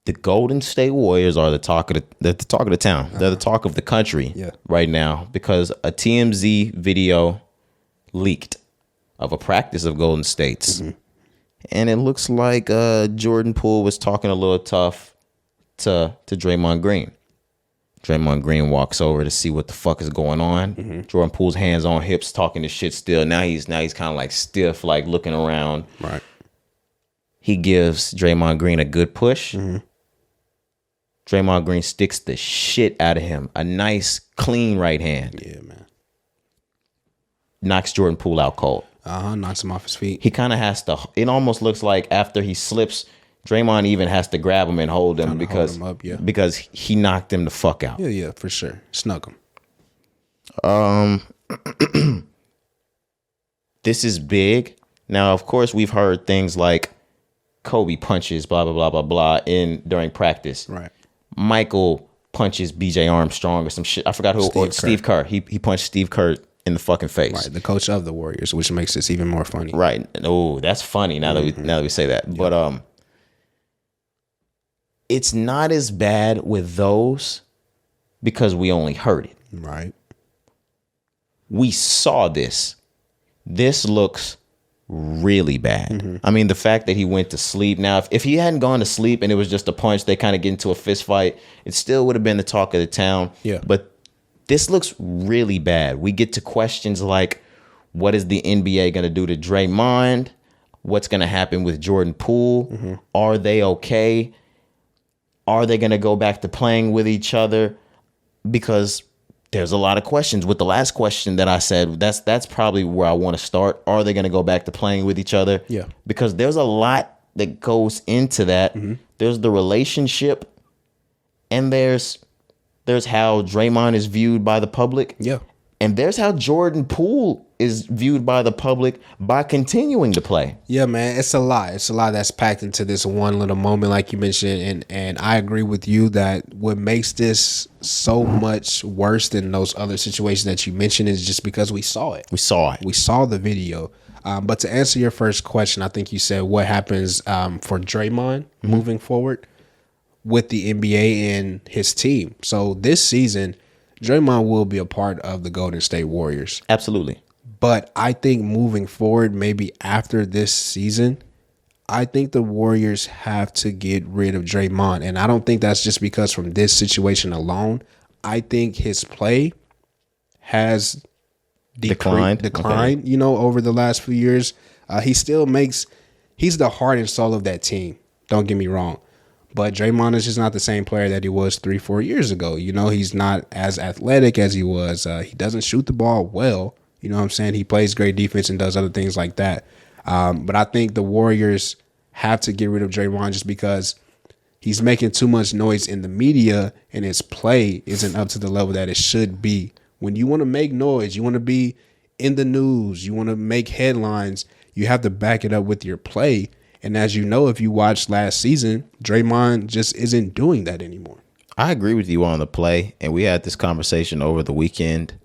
the Golden State Warriors are the talk of the talk of the town. They're the talk of the country right now because a TMZ video leaked of a practice of Golden State's. And it looks like Jordan Poole was talking a little tough to Draymond Green. Draymond Green walks over to see what the fuck is going on. Jordan Poole's hands on hips, talking this shit still. Now he's kind of like stiff, like looking around. Right. He gives Draymond Green a good push. Draymond Green sticks the shit out of him. A nice, clean right hand. Yeah, man. Knocks Jordan Poole out cold. Knocks him off his feet. He kind of has to. It almost looks like after he slips, Draymond even has to grab him and hold him because he knocked him the fuck out. Yeah, for sure. Snug him. This is big. Now, of course, we've heard things like Kobe punches, blah blah blah blah blah, during practice. Right. Michael punches B.J. Armstrong or some shit. I forgot who. Steve Kerr. He punched Steve Kerr in the fucking face. Right, the coach of the Warriors, which makes this even more funny. Right. Oh, that's funny now that we say that. Yeah. But it's not as bad with those because we only heard it. Right. We saw this. This looks really bad. I mean, the fact that he went to sleep. Now, if he hadn't gone to sleep and it was just a punch, they kind of get into a fist fight, it still would have been the talk of the town. Yeah. But this looks really bad. We get to questions like, what is the NBA going to do to Draymond? What's going to happen with Jordan Poole? Are they okay? Are they going to go back to playing with each other? Because there's a lot of questions. With the last question that I said, that's probably where I want to start. Are they going to go back to playing with each other? Yeah. Because there's a lot that goes into that. There's the relationship, and there's how Draymond is viewed by the public. Yeah. And there's how Jordan Poole is viewed by the public by continuing to play. Yeah, man, it's a lot. It's a lot that's packed into this one little moment, like you mentioned. And I agree with you that what makes this so much worse than those other situations that you mentioned is just because we saw it. We saw the video. But to answer your first question, I think you said what happens for Draymond moving forward with the NBA and his team. So this season, Draymond will be a part of the Golden State Warriors. Absolutely. But I think moving forward, maybe after this season, I think the Warriors have to get rid of Draymond. And I don't think that's just because from this situation alone. I think his play has declined, okay, over the last few years. He's the heart and soul of that team. Don't get me wrong. But Draymond is just not the same player that he was 3-4 years ago. He's not as athletic as he was. He doesn't shoot the ball well. You know what I'm saying? He plays great defense and does other things like that. But I think the Warriors have to get rid of Draymond just because he's making too much noise in the media and his play isn't up to the level that it should be. When you want to make noise, you want to be in the news, you want to make headlines, you have to back it up with your play. And as you know, if you watched last season, Draymond just isn't doing that anymore. I agree with you on the play, and we had this conversation over the weekend.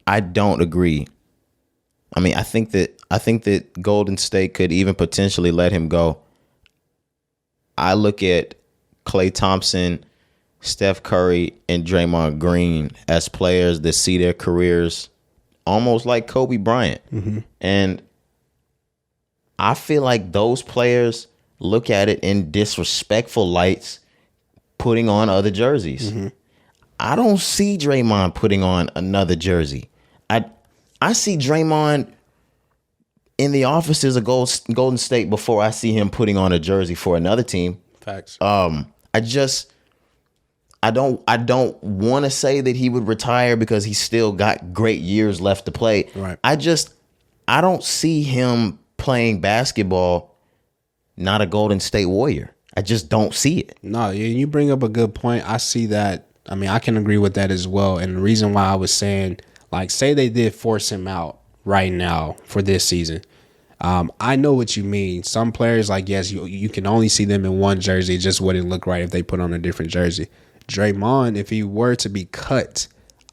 I don't agree. I mean, I think that Golden State could even potentially let him go. I look at Klay Thompson, Steph Curry, and Draymond Green as players that see their careers almost like Kobe Bryant. And I feel like those players look at it in disrespectful lights, putting on other jerseys. I don't see Draymond putting on another jersey. I see Draymond in the offices of Golden State before I see him putting on a jersey for another team. Facts. I don't want to say that he would retire because he's still got great years left to play. Right. I don't see him playing basketball, not a Golden State Warrior. I just don't see it. No, you bring up a good point. I see that. I mean, I can agree with that as well. And the reason why I was saying, like, say they did force him out right now for this season. I know what you mean. Some players, like, yes, you can only see them in one jersey. It just wouldn't look right if they put on a different jersey. Draymond, if he were to be cut,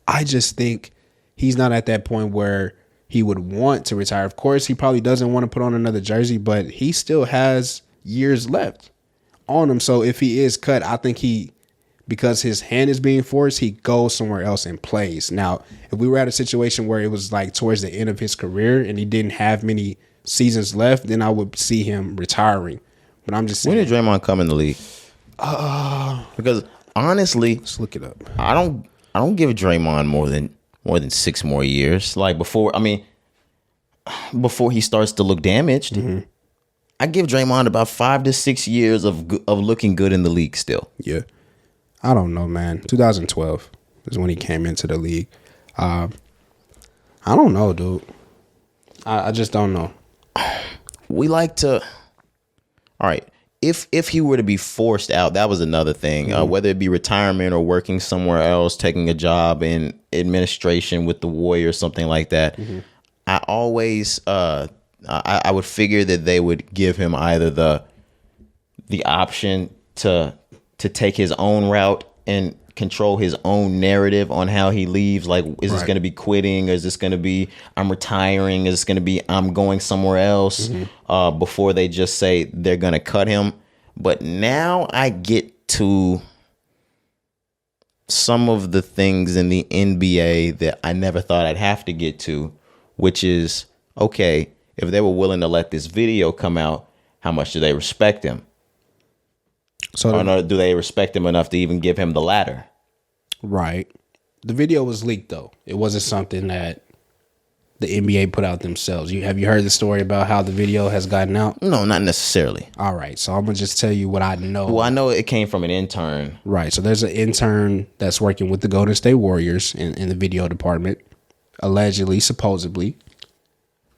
I just think he's not at that point where he would want to retire. Of course, he probably doesn't want to put on another jersey, but he still has years left on him. So if he is cut, I think because his hand is being forced, he goes somewhere else and plays. Now, if we were at a situation where it was like towards the end of his career and he didn't have many seasons left, then I would see him retiring. But I'm just saying. When did Draymond come in the league? Because honestly, Let's look it up. I don't give Draymond more than 6 more years. Like before he starts to look damaged. Mm-hmm. I give Draymond about 5 to 6 years of looking good in the league still. Yeah. I don't know, man. 2012 is when he came into the league. I don't know, dude. I just don't know. We like to. All right. If he were to be forced out, that was another thing. Whether it be retirement or working somewhere else, taking a job in administration with the Warriors, something like that. Mm-hmm. I always, I would figure that they would give him either the option to take his own route and control his own narrative on how he leaves. Like, is this going to be quitting? Or is this going to be I'm retiring? Is this going to be I'm going somewhere else? Mm-hmm. Before they just say they're going to cut him. But now I get to some of the things in the NBA that I never thought I'd have to get to, which is, okay, if they were willing to let this video come out, how much do they respect him? Or do they respect him enough to even give him the ladder? Right. The video was leaked, though. It wasn't something that the NBA put out themselves. Have you heard the story about how the video has gotten out? No, not necessarily. All right. So I'm going to just tell you what I know. Well, I know it came from an intern. Right. So there's an intern that's working with the Golden State Warriors in the video department. Allegedly, supposedly,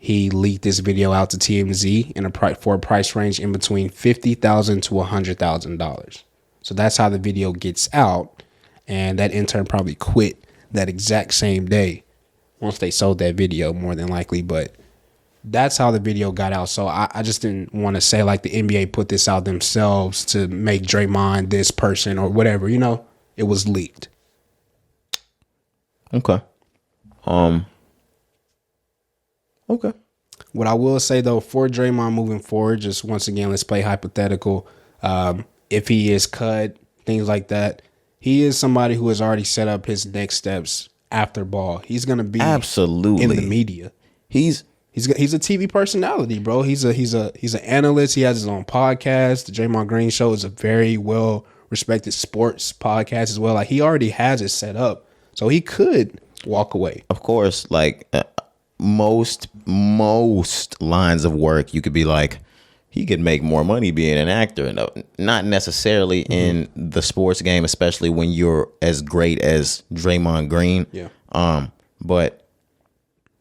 he leaked this video out to TMZ for a price range in between $50,000 to $100,000. So that's how the video gets out. And that intern probably quit that exact same day once they sold that video, more than likely. But that's how the video got out. So I just didn't want to say like the NBA put this out themselves to make Draymond this person or whatever. You know, it was leaked. Okay. Okay. What I will say, though, for Draymond moving forward, just once again, let's play hypothetical. If he is cut, things like that, he is somebody who has already set up his next steps after ball. He's going to be absolutely in the media. He's a TV personality, bro. He's an analyst. He has his own podcast. The Draymond Green Show is a very well respected sports podcast as well. Like, he already has it set up, so he could walk away. Of course, like most lines of work, you could be like, he could make more money being an actor. No, not necessarily in the sports game, especially when you're as great as Draymond Green. Yeah. But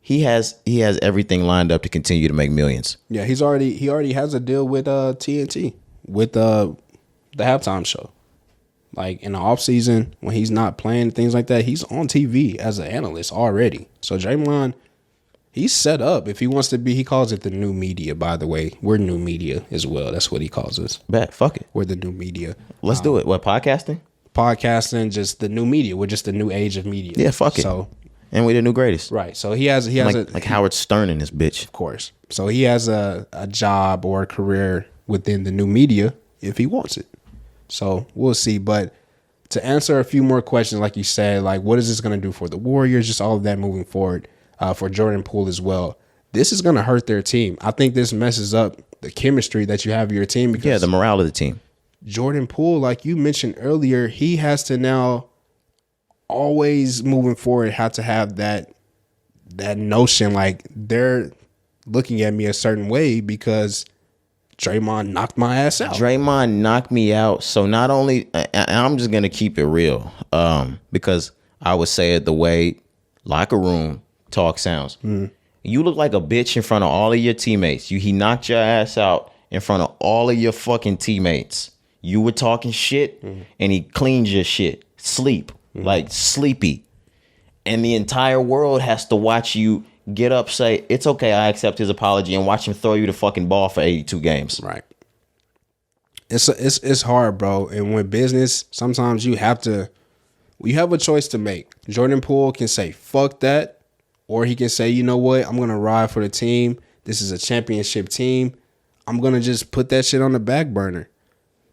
he has everything lined up to continue to make millions. Yeah, he already has a deal with TNT with the halftime show. Like in the offseason, when he's not playing, things like that, he's on TV as an analyst already. So Draymond, he's set up. If he wants to be, he calls it the new media, by the way. We're new media as well. That's what he calls us. Bet, fuck it. We're the new media. Let's do it. What, podcasting? Podcasting, just the new media. We're just the new age of media. Yeah, fuck it. So, and we're the new greatest. Right. So he has like Howard Stern in this bitch. Of course. So he has a job or a career within the new media if he wants it. So we'll see. But to answer a few more questions, like you said, like what is this going to do for the Warriors? Just all of that moving forward. For Jordan Poole as well. This is going to hurt their team. I think this messes up the chemistry that you have of your team. Because the morale of the team. Jordan Poole, like you mentioned earlier, he has to now always moving forward have to have that notion like they're looking at me a certain way because Draymond knocked my ass out. Draymond knocked me out. So not only, and I'm just going to keep it real because I would say it the way locker room talk sounds. You look like a bitch in front of all of your teammates. He knocked your ass out in front of all of your fucking teammates. You were talking shit and he cleaned your shit. Like sleepy. And the entire world has to watch you get up, say, it's okay, I accept his apology, and watch him throw you the fucking ball for 82 games. Right. It's hard, bro. And when business, sometimes you have a choice to make. Jordan Poole can say, fuck that. Or he can say, you know what, I'm going to ride for the team. This is a championship team. I'm going to just put that shit on the back burner.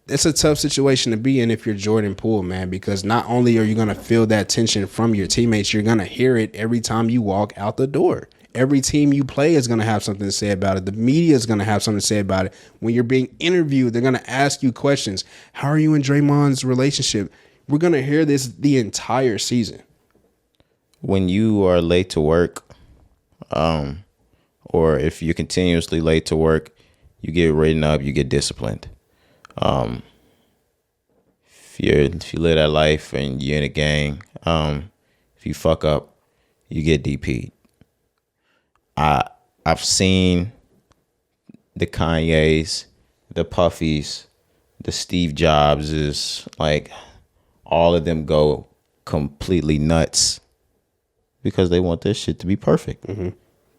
It's a tough situation to be in if you're Jordan Poole, man, because not only are you going to feel that tension from your teammates, you're going to hear it every time you walk out the door. Every team you play is going to have something to say about it. The media is going to have something to say about it. When you're being interviewed, they're going to ask you questions. How are you and Draymond's relationship? We're going to hear this the entire season. When you are late to work, or if you're continuously late to work, you get written up, you get disciplined. If you live that life and you're in a gang, if you fuck up, you get DP'd. I've seen the Kanyes, the Puffies, the Steve Jobses, like all of them go completely nuts because they want this shit to be perfect. Mm-hmm.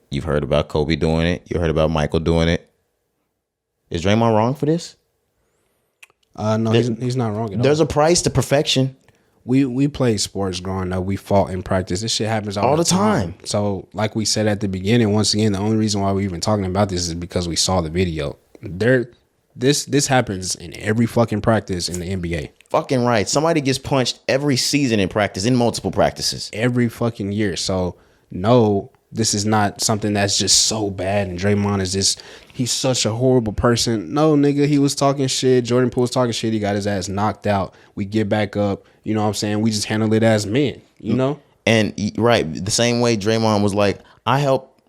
You've heard about Kobe doing it. You heard about Michael doing it. Is Draymond wrong for this? No, he's not wrong at all. There's a price to perfection. We played sports growing up. We fought in practice. This shit happens all the time. So, like we said at the beginning, once again, the only reason why we're even talking about this is because we saw the video. This happens in every fucking practice in the NBA. Fucking right. Somebody gets punched every season in practice, in multiple practices. Every fucking year. So, no, this is not something that's just so bad. And Draymond is just, he's such a horrible person. No, nigga, he was talking shit. Jordan Poole was talking shit. He got his ass knocked out. We get back up. You know what I'm saying? We just handle it as men, you know? And, right, the same way Draymond was like, I help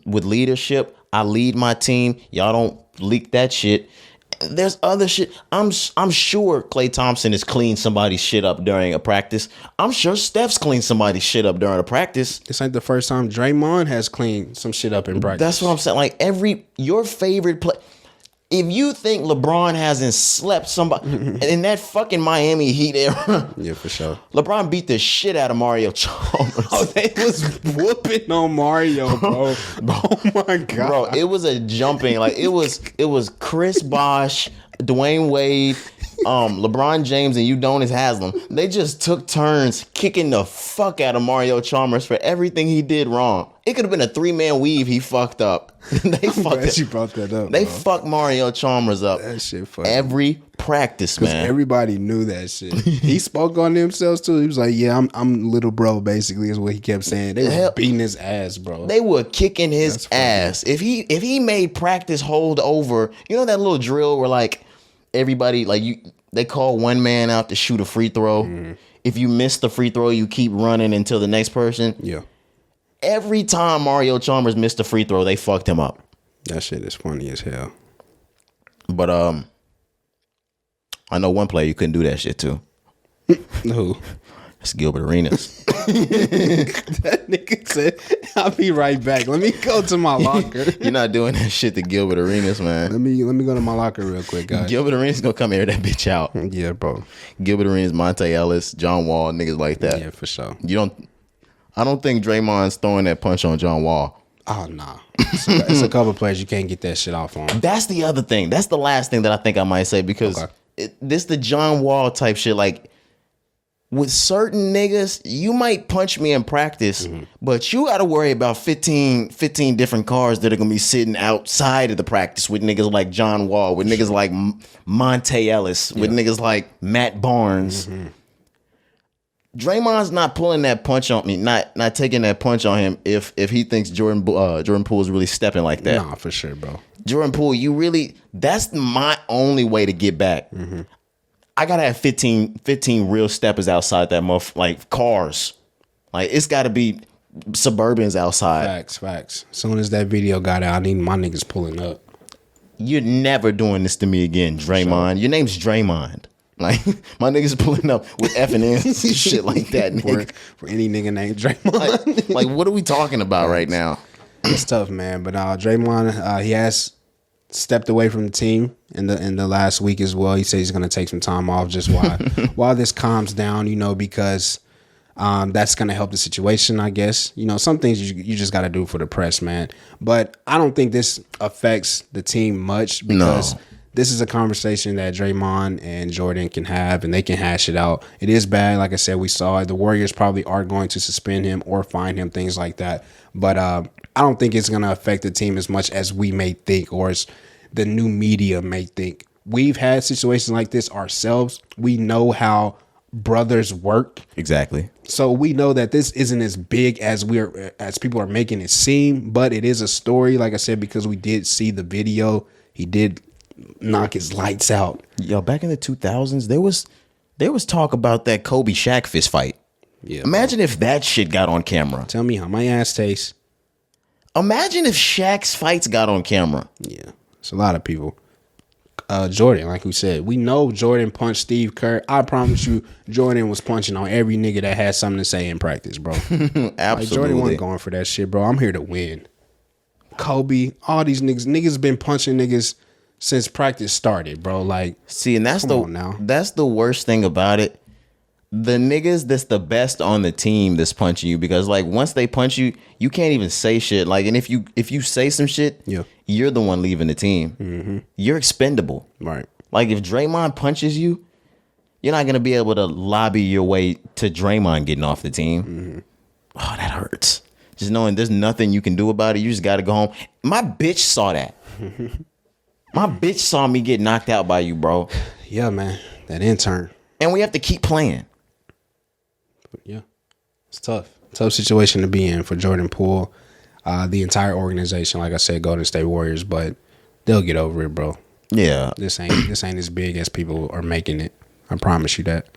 with leadership. I lead my team. Y'all don't leak that shit. There's other shit. I'm sure Klay Thompson has cleaned somebody's shit up during a practice. I'm sure Steph's cleaned somebody's shit up during a practice. This ain't the first time Draymond has cleaned some shit up in practice. That's what I'm saying. Like your favorite play. If you think LeBron hasn't slept somebody in that fucking Miami Heat era, yeah, for sure. LeBron beat the shit out of Mario Chalmers. Oh, they was whooping on Mario, bro. Oh my god, bro, it was a jumping. Like it was Chris Bosh, Dwayne Wade, LeBron James, and Udonis Haslem. They just took turns kicking the fuck out of Mario Chalmers for everything he did wrong. It could have been a 3-man weave he fucked up. They fucked it. You brought that up. They fucked Mario Chalmers up. That shit funny. Every practice, man. Everybody knew that shit. He spoke on themselves too. He was like, "Yeah, I'm little bro." Basically, is what he kept saying. They were beating his ass, bro. They were kicking his ass. If he made practice hold over, you know that little drill where like everybody they call one man out to shoot a free throw. Mm. If you miss the free throw, you keep running until the next person. Yeah. Every time Mario Chalmers missed a free throw, they fucked him up. That shit is funny as hell. But I know one player you couldn't do that shit to. Who? It's Gilbert Arenas. That nigga said, "I'll be right back. Let me go to my locker." You're not doing that shit to Gilbert Arenas, man. Let me go to my locker real quick, guys. Gilbert Arenas gonna come air that bitch out. Yeah, bro. Gilbert Arenas, Monte Ellis, John Wall, niggas like that. Yeah, for sure. I don't think Draymond's throwing that punch on John Wall. Oh, nah. It's a couple players you can't get that shit off on. That's the other thing. That's the last thing that I think I might say because this the John Wall type shit. Like, with certain niggas, you might punch me in practice, but you got to worry about 15 different cars that are going to be sitting outside of the practice with niggas like John Wall, with niggas like Monte Ellis, with niggas like Matt Barnes. Mm-hmm. Draymond's not pulling that punch on me, not taking that punch on him if he thinks Jordan Poole is really stepping like that. Nah, for sure, bro. Jordan Poole, that's my only way to get back. Mm-hmm. I gotta have 15 real steppers outside that like cars. Like it's gotta be Suburbans outside. Facts. As soon as that video got out, I need my niggas pulling up. You're never doing this to me again, Draymond. Sure. Your name's Draymond. Like my niggas pulling up with F and N's and shit like that, nigga. For any nigga named Draymond. like what are we talking about right now? It's tough, man. But Draymond, he has stepped away from the team in the last week as well. He said he's gonna take some time off just while this calms down, because that's gonna help the situation, I guess. Some things you just gotta do for the press, man. But I don't think this affects the team much because this is a conversation that Draymond and Jordan can have, and they can hash it out. It is bad. Like I said, we saw it. The Warriors probably are going to suspend him or fine him, things like that. But I don't think it's going to affect the team as much as we may think, or as the new media may think. We've had situations like this ourselves. We know how brothers work. Exactly. So we know that this isn't as big as people are making it seem, but it is a story, like I said, because we did see the video. He did knock his lights out. Yo, back in the 2000s, there was talk about that Kobe Shaq fist fight. Yeah. Imagine if that shit got on camera. Tell me how my ass tastes. Imagine if Shaq's fights got on camera. Yeah. It's a lot of people. Jordan, like we said, we know Jordan punched Steve Kerr. I promise you, Jordan was punching on every nigga that had something to say in practice, bro. Absolutely. Like, Jordan wasn't going for that shit, bro. I'm here to win. Kobe, all these niggas been punching niggas since practice started, bro. Like, see, and that's the worst thing about it. The niggas that's the best on the team that's punching you, because like once they punch you, you can't even say shit. Like, and if you say some shit, yeah, you're the one leaving the team. Mm-hmm. You're expendable. Right. Like if Draymond punches you, you're not gonna be able to lobby your way to Draymond getting off the team. Mm-hmm. Oh, that hurts. Just knowing there's nothing you can do about it. You just gotta go home. My bitch saw that. My bitch saw me get knocked out by you, bro. Yeah, man. That intern. And we have to keep playing. Yeah. It's tough. Tough situation to be in for Jordan Poole. The entire organization, like I said, Golden State Warriors, but they'll get over it, bro. Yeah. This ain't as big as people are making it. I promise you that.